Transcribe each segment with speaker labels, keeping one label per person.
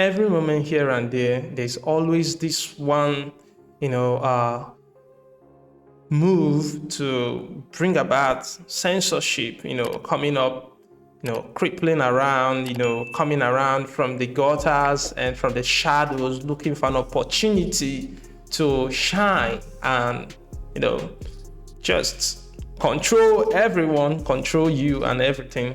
Speaker 1: every moment here and there, there's always this one, move to bring about censorship, coming up, crippling around, coming around from the gutters and from the shadows, looking for an opportunity to shine and, just control everyone, control you and everything.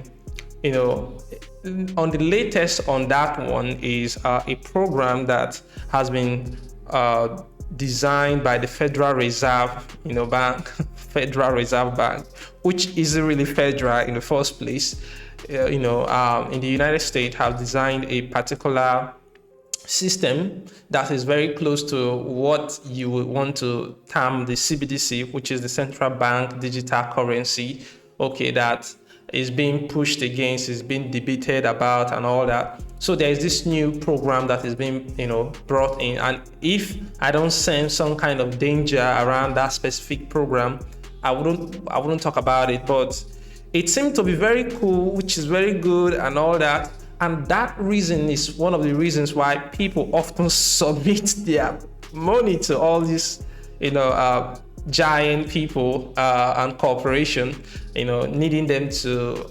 Speaker 1: On the latest on that one is a program that has been designed by the Federal Reserve, Bank, Federal Reserve Bank, which isn't really federal in the first place. In the United States, have designed a particular system that is very close to what you would want to term the CBDC, which is the central bank digital currency. Okay, that is being pushed against, is being debated about and all that. So there is this new program that is being, brought in. And if I don't sense some kind of danger around that specific program, I wouldn't talk about it. But it seemed to be very cool, which is very good and all that. And that reason is one of the reasons why people often submit their money to all these, giant people and corporation, needing them to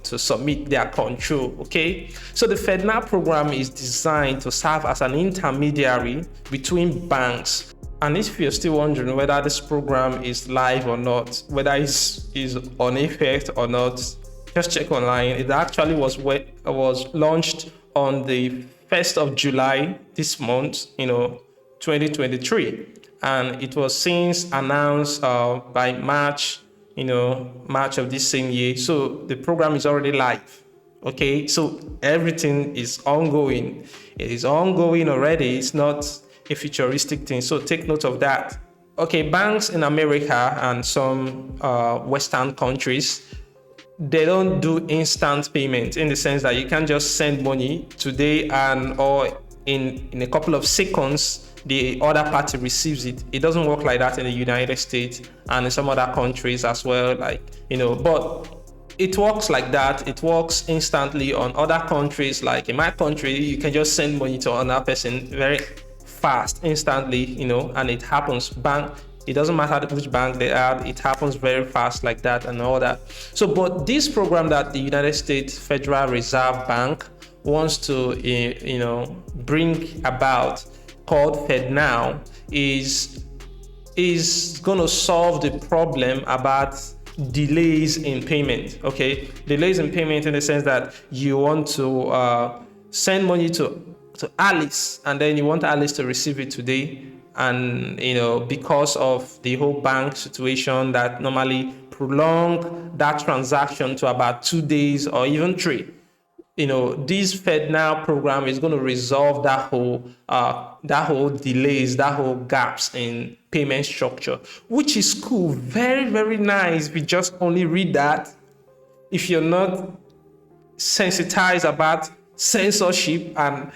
Speaker 1: submit their control. Okay, so the FedNow program is designed to serve as an intermediary between banks. And if you're still wondering whether this program is live or not, whether it's on effect or not, just check online. It actually was launched on the 1st of July this month, 2023. And it was since announced by March of this same year. So the program is already live. Okay, so everything is ongoing. It is ongoing already. It's not a futuristic thing. So take note of that. Okay, banks in America and some Western countries, they don't do instant payment in the sense that you can't just send money today or in a couple of seconds the other party receives it. It doesn't work like that in the United States and in some other countries as well, but it works like that. It works instantly on other countries. Like in my country, you can just send money to another person very fast, instantly, and it happens. It doesn't matter which bank they are, it happens very fast like that and all that. So, but this program that the United States Federal Reserve Bank wants to, bring about, called FedNow, is going to solve the problem about delays in payment. Okay, delays in payment in the sense that you want to send money to Alice, and then you want Alice to receive it today. And, because of the whole bank situation that normally prolong that transaction to about 2 days or even 3, this FedNow program is going to resolve that whole delays, that whole gaps in payment structure, which is cool. Very, very nice. We just only read that. If you're not sensitized about censorship and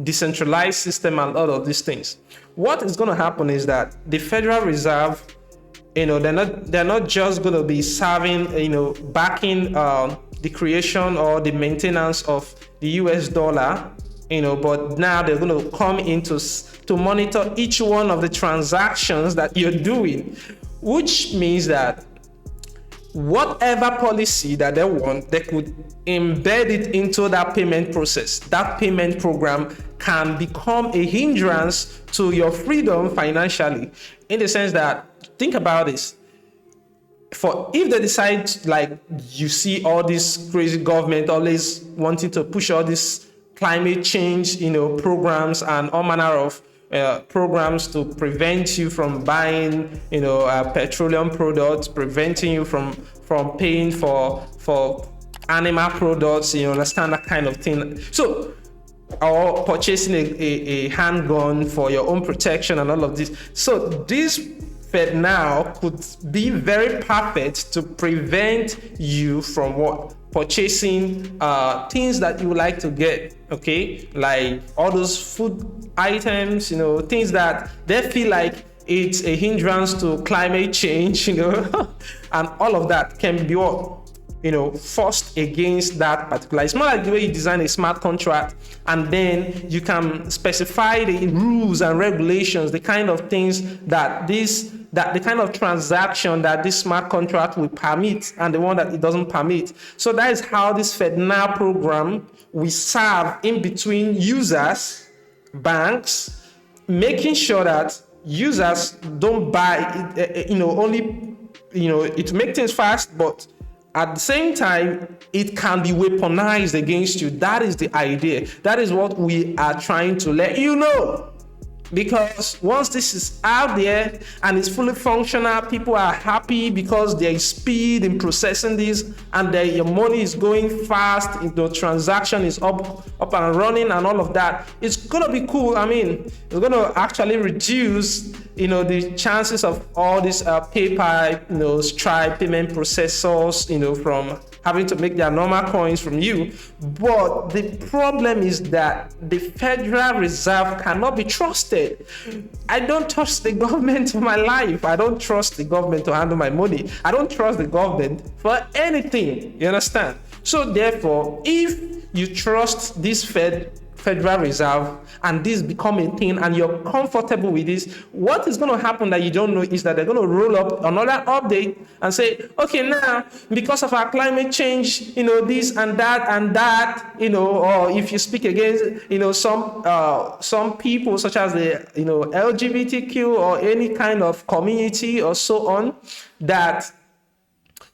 Speaker 1: decentralized system and all of these things, what is going to happen is that the Federal Reserve, they're not just going to be serving, backing the creation or the maintenance of the US dollar, but now they're going to come in to monitor each one of the transactions that you're doing, which means that whatever policy that they want, they could embed it into that payment process. That payment program can become a hindrance to your freedom financially, in the sense that, think about this. If they decide, like you see all this crazy government always wanting to push all this climate change, programs and all manner of programs to prevent you from buying, petroleum products, preventing you from paying for animal products, you understand, that kind of thing. So, or purchasing a handgun for your own protection and all of this. So this FedNow could be very perfect to prevent you from purchasing things that you would like to get, okay? Like all those food items, things that they feel like it's a hindrance to climate change, and all of that can be forced against that particular. It's more like the way you design a smart contract, and then you can specify the rules and regulations, the kind of things that the kind of transaction that this smart contract will permit and the one that it doesn't permit. So that is how this FedNow program will serve in between users, banks, making sure that users don't buy it, only, it makes things fast, but at the same time, it can be weaponized against you. That is the idea. That is what we are trying to let you know. Because once this is out there and it's fully functional, people are happy because there is speed in processing this, and your money is going fast, the transaction is up and running and all of that. It's gonna be cool. I mean, it's gonna actually reduce the chances of all these PayPal, Stripe payment processors, from having to make their normal coins from you. But the problem is that the Federal Reserve cannot be trusted. I don't trust the government for my life. I don't trust the government to handle my money. I don't trust the government for anything. You understand? So therefore, if you trust this Federal Reserve and this become a thing and you're comfortable with this, what is going to happen that you don't know is that they're going to roll up another update and say, okay, now because of our climate change, this and that, or if you speak against, some people such as the, LGBTQ or any kind of community or so on, that,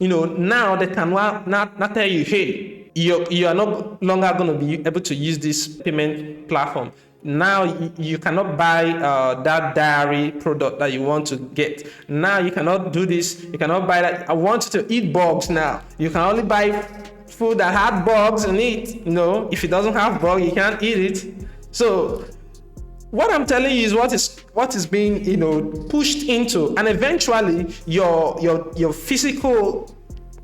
Speaker 1: now they can not tell you, hey, you are no longer going to be able to use this payment platform. Now you cannot buy that dairy product that you want to get. Now you cannot do this. You cannot buy that. I want you to eat bugs now. You can only buy food that had bugs in it. If it doesn't have bugs, you can't eat it. So what I'm telling you is what is being pushed into, and eventually your physical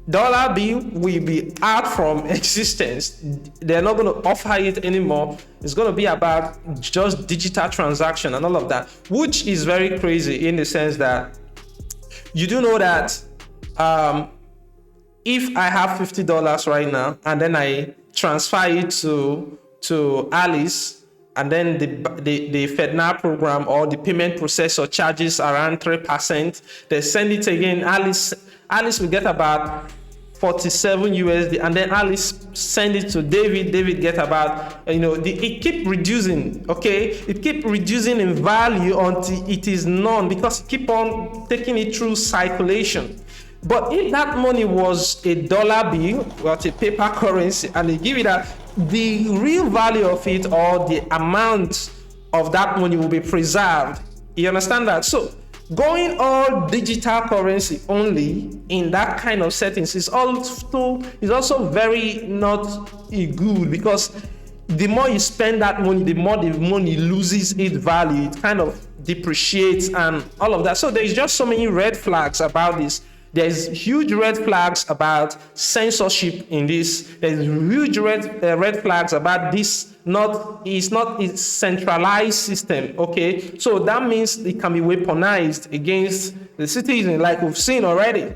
Speaker 1: dollar bill will be out from existence. They're not going to offer it anymore. It's going to be about just digital transaction and all of that, which is very crazy in the sense that you do know that if I have $50 right now and then I transfer it to Alice, and then the FedNow program or the payment processor charges around 3%, they send it again. Alice will get about 47 USD, and then Alice send it to David. David get about, it keep reducing, okay? It keep reducing in value until it is none, because it keep on taking it through circulation. But if that money was a dollar bill or a paper currency, and they give it the real value of it or the amount of that money will be preserved. You understand that? So going all digital currency only in that kind of settings is also very not good, because the more you spend that money, the more the money loses its value. It kind of depreciates and all of that. So there's just so many red flags about this. There's huge red flags about censorship in this. There's huge red flags about this. It's not a centralized system, okay? So that means it can be weaponized against the citizen, like we've seen already.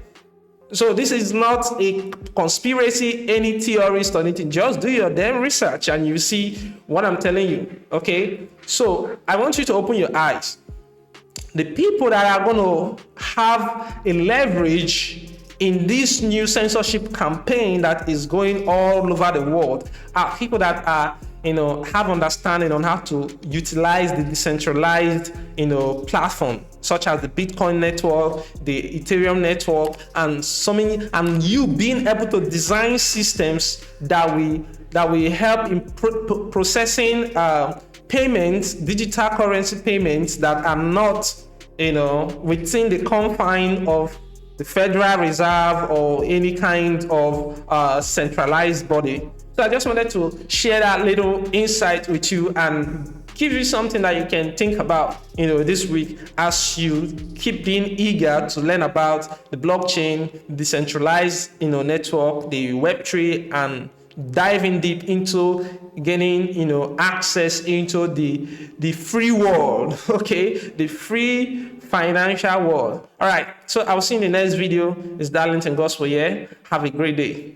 Speaker 1: So this is not a conspiracy, any theorist or anything. Just do your damn research and you see what I'm telling you, okay? So I want you to open your eyes. The people that are going to have a leverage in this new censorship campaign that is going all over the world are people that are, have understanding on how to utilize the decentralized, platform, such as the Bitcoin network, the Ethereum network, and so many, and you being able to design systems that will help in processing payments, digital currency payments that are not, within the confine of the Federal Reserve or any kind of centralized body. So I just wanted to share that little insight with you and give you something that you can think about, this week as you keep being eager to learn about the blockchain, decentralized, network, the Web3, and diving deep into gaining, access into the free world, okay? The free financial world. All right, so I'll see you in the next video. It's Darlington Gospel here. Have a great day.